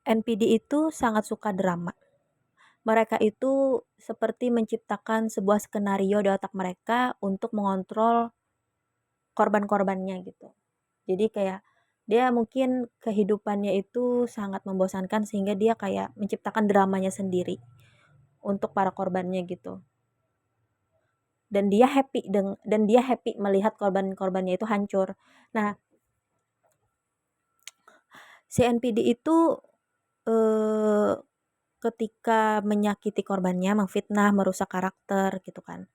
NPD itu sangat suka drama. Mereka itu seperti menciptakan sebuah skenario di otak mereka untuk mengontrol korban-korbannya gitu. Jadi kayak dia mungkin kehidupannya itu sangat membosankan sehingga dia kayak menciptakan dramanya sendiri untuk para korbannya gitu. Dan dia happy melihat korban-korbannya itu hancur. Nah, si NPD itu eh, ketika menyakiti korbannya, memfitnah, merusak karakter gitu kan.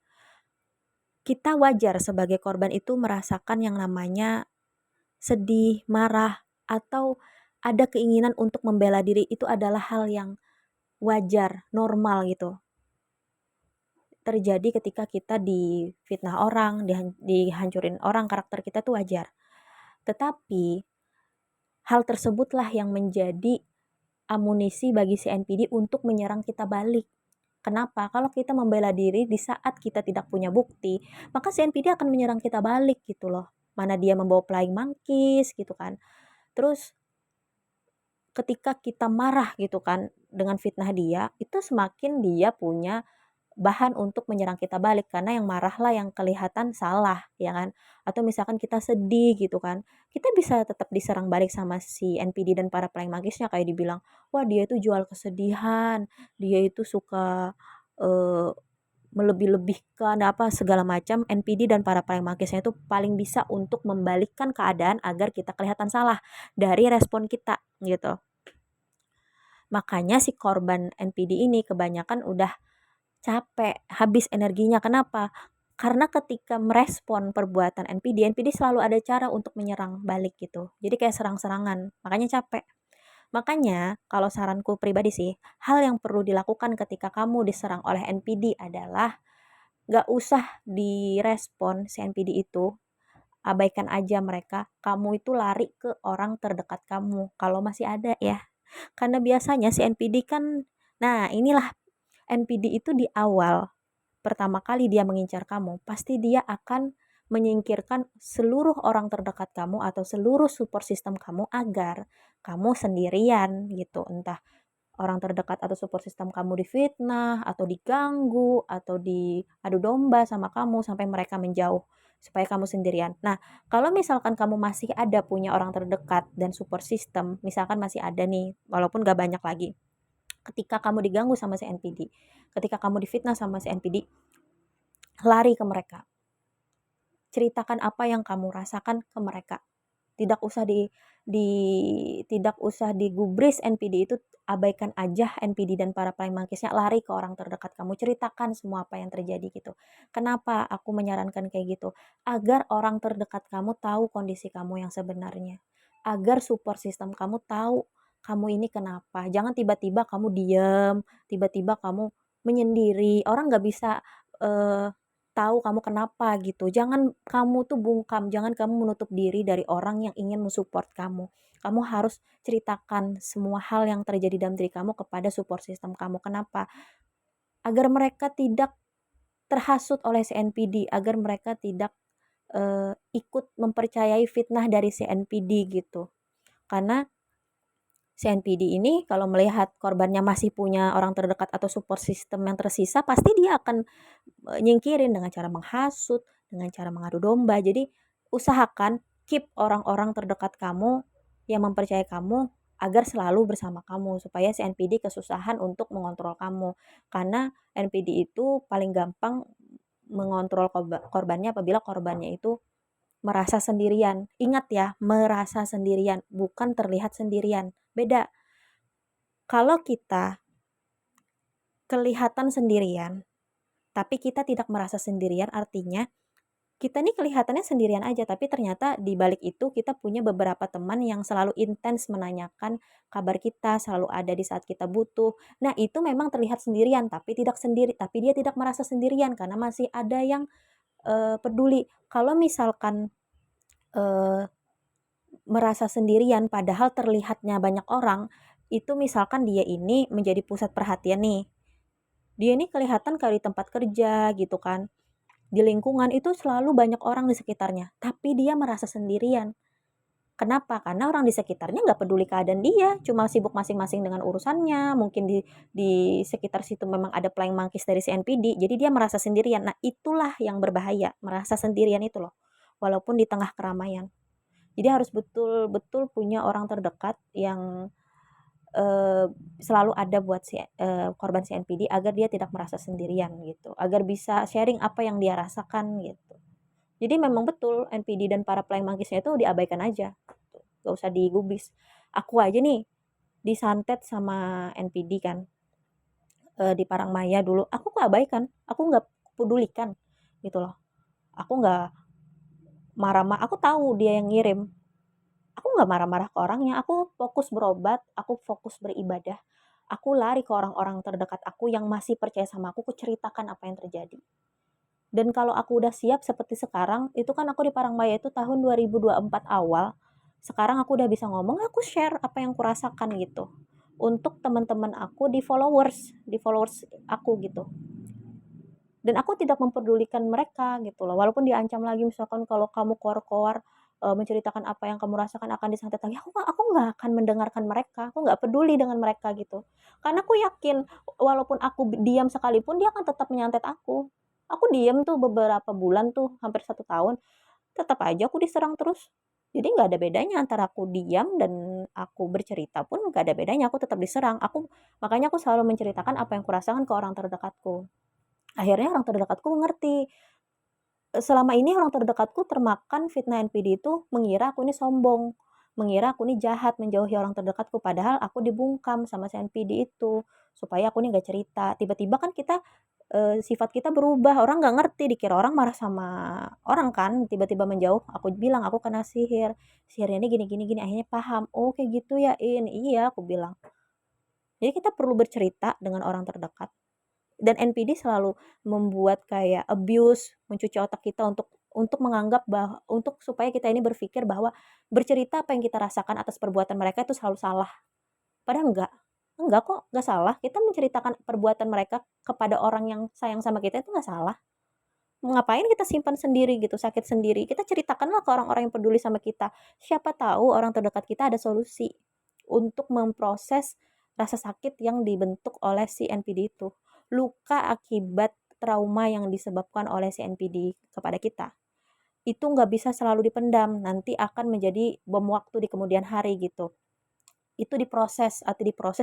Kita wajar sebagai korban itu merasakan yang namanya sedih, marah, atau ada keinginan untuk membela diri itu adalah hal yang wajar, normal gitu. Terjadi ketika kita difitnah orang, dihancurin orang, karakter kita tuh wajar. Tetapi hal tersebutlah yang menjadi amunisi bagi si NPD untuk menyerang kita balik. Kenapa? Kalau kita membela diri di saat kita tidak punya bukti, maka si NPD akan menyerang kita balik gitu loh. Mana dia membawa flying monkeys gitu kan. Terus ketika kita marah gitu kan dengan fitnah dia, itu semakin dia punya bahan untuk menyerang kita balik karena yang marahlah yang kelihatan salah ya kan, atau misalkan kita sedih gitu kan, kita bisa tetap diserang balik sama si NPD dan para playing monkeys-nya kayak dibilang, wah dia itu jual kesedihan, dia itu suka eh, melebih-lebihkan apa segala macam. NPD dan para playing monkeys-nya itu paling bisa untuk membalikkan keadaan agar kita kelihatan salah dari respon kita gitu. Makanya si korban NPD ini kebanyakan udah capek, habis energinya. Kenapa? Karena ketika merespon perbuatan NPD, NPD selalu ada cara untuk menyerang balik gitu. Jadi kayak serang-serangan, makanya capek. Makanya kalau saranku pribadi sih, hal yang perlu dilakukan ketika kamu diserang oleh NPD adalah gak usah direspon si NPD itu, abaikan aja mereka. Kamu itu lari ke orang terdekat kamu, kalau masih ada ya. Karena biasanya si NPD kan, nah inilah NPD itu di awal pertama kali dia mengincar kamu, pasti dia akan menyingkirkan seluruh orang terdekat kamu atau seluruh support system kamu agar kamu sendirian gitu. Entah orang terdekat atau support system kamu difitnah atau diganggu atau diadu domba sama kamu sampai mereka menjauh supaya kamu sendirian. Nah, kalau misalkan kamu masih ada punya orang terdekat dan support system, misalkan masih ada nih, walaupun gak banyak lagi, ketika kamu diganggu sama si NPD, ketika kamu difitnah sama si NPD, lari ke mereka. Ceritakan apa yang kamu rasakan ke mereka. Tidak usah di tidak usah digubris NPD itu, abaikan aja NPD dan para playing monkeys-nya, lari ke orang terdekat kamu, ceritakan semua apa yang terjadi gitu. Kenapa aku menyarankan kayak gitu? Agar orang terdekat kamu tahu kondisi kamu yang sebenarnya. Agar support system kamu tahu kamu ini kenapa. Jangan tiba-tiba kamu diam, tiba-tiba kamu menyendiri. Orang nggak bisa eh, tahu kamu kenapa gitu. Jangan kamu tuh bungkam, jangan kamu menutup diri dari orang yang ingin mensupport kamu. Kamu harus ceritakan semua hal yang terjadi dalam diri kamu kepada support system kamu. Kenapa? Agar mereka tidak terhasut oleh si NPD, agar mereka tidak ikut mempercayai fitnah dari si NPD gitu. Karena si NPD ini kalau melihat korbannya masih punya orang terdekat atau support system yang tersisa, pasti dia akan nyingkirin dengan cara menghasut, dengan cara mengadu domba. Jadi usahakan keep orang-orang terdekat kamu yang mempercayai kamu agar selalu bersama kamu supaya si NPD kesusahan untuk mengontrol kamu. Karena NPD itu paling gampang mengontrol korbannya apabila korbannya itu merasa sendirian. Ingat ya, merasa sendirian, bukan terlihat sendirian. Beda. Kalau kita kelihatan sendirian, tapi kita tidak merasa sendirian, artinya kita nih kelihatannya sendirian aja, tapi ternyata di balik itu kita punya beberapa teman yang selalu intens menanyakan kabar kita, selalu ada di saat kita butuh. Nah, itu memang terlihat sendirian, tapi tidak sendiri, tapi dia tidak merasa sendirian karena masih ada yang peduli. Kalau misalkan eh, merasa sendirian padahal terlihatnya banyak orang, itu misalkan dia ini menjadi pusat perhatian nih. Dia ini kelihatan kayak di tempat kerja gitu kan. Di lingkungan itu selalu banyak orang di sekitarnya, tapi dia merasa sendirian. Kenapa? Karena orang di sekitarnya nggak peduli keadaan dia, cuma sibuk masing-masing dengan urusannya, mungkin di sekitar situ memang ada playing monkeys dari si NPD, jadi dia merasa sendirian. Nah, itulah yang berbahaya, merasa sendirian itu loh, walaupun di tengah keramaian. Jadi harus betul-betul punya orang terdekat yang, eee, selalu ada buat si korban si NPD agar dia tidak merasa sendirian gitu, agar bisa sharing apa yang dia rasakan gitu. Jadi memang betul NPD dan para playing monkeys-nya itu diabaikan aja, gitu, nggak usah digubris. Aku aja nih disantet sama NPD kan, di Parangmaya dulu, aku keabaikan, aku nggak pedulikan gitu loh. Aku nggak aku tahu dia yang ngirim, aku nggak marah-marah ke orangnya, aku fokus berobat, aku fokus beribadah, aku lari ke orang-orang terdekat aku yang masih percaya sama aku ceritakan apa yang terjadi. Dan kalau aku udah siap seperti sekarang, itu kan aku di Parangmaya itu tahun 2024 awal, sekarang aku udah bisa ngomong, aku share apa yang kurasakan gitu. Untuk teman-teman aku di followers aku gitu. Dan aku tidak memperdulikan mereka gitu loh, walaupun diancam lagi misalkan kalau kamu keluar-keluar, menceritakan apa yang kamu rasakan akan disantet lagi, aku nggak akan mendengarkan mereka, aku nggak peduli dengan mereka gitu. Karena aku yakin walaupun aku diam sekalipun dia akan tetap menyantet aku. Aku diam tuh beberapa bulan tuh, hampir 1 tahun, tetap aja aku diserang terus. Jadi nggak ada bedanya antara aku diam dan aku bercerita pun nggak ada bedanya, aku tetap diserang. Makanya aku selalu menceritakan apa yang kurasakan ke orang terdekatku. Akhirnya orang terdekatku ngerti, selama ini orang terdekatku termakan fitnah NPD itu mengira aku ini sombong, mengira aku ini jahat menjauhi orang terdekatku, padahal aku dibungkam sama si NPD itu, supaya aku ini nggak cerita. Tiba-tiba kan kita, sifat kita berubah, orang nggak ngerti, dikira orang marah sama orang kan, tiba-tiba menjauh, aku bilang, "Aku kena sihir, sihirnya ini gini gini gini," akhirnya paham, "Oh kayak gitu ya, In?" "Iya," aku bilang. Jadi kita perlu bercerita dengan orang terdekat. Dan NPD selalu membuat kayak abuse, mencuci otak kita untuk menganggap untuk supaya kita ini berpikir bahwa bercerita apa yang kita rasakan atas perbuatan mereka itu selalu salah. Padahal enggak kok, enggak salah. Kita menceritakan perbuatan mereka kepada orang yang sayang sama kita itu enggak salah. Ngapain kita simpan sendiri gitu, sakit sendiri. Kita ceritakanlah ke orang-orang yang peduli sama kita. Siapa tahu orang terdekat kita ada solusi untuk memproses rasa sakit yang dibentuk oleh si NPD itu. Luka akibat trauma yang disebabkan oleh si NPD kepada kita. Itu nggak bisa selalu dipendam, nanti akan menjadi bom waktu di kemudian hari gitu. Itu diproses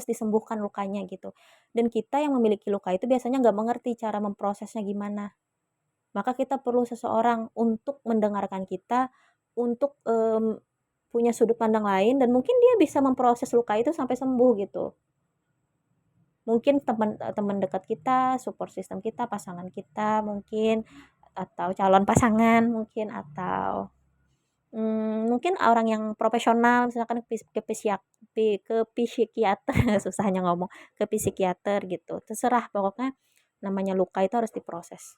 disembuhkan lukanya gitu. Dan kita yang memiliki luka itu biasanya nggak mengerti cara memprosesnya gimana. Maka kita perlu seseorang untuk mendengarkan kita, untuk, punya sudut pandang lain dan mungkin dia bisa memproses luka itu sampai sembuh gitu. Mungkin teman dekat kita, support system kita, pasangan kita mungkin, atau calon pasangan mungkin, atau, mungkin orang yang profesional misalkan ke psikiater, susahnya ngomong, ke psikiater gitu, terserah pokoknya namanya luka itu harus diproses.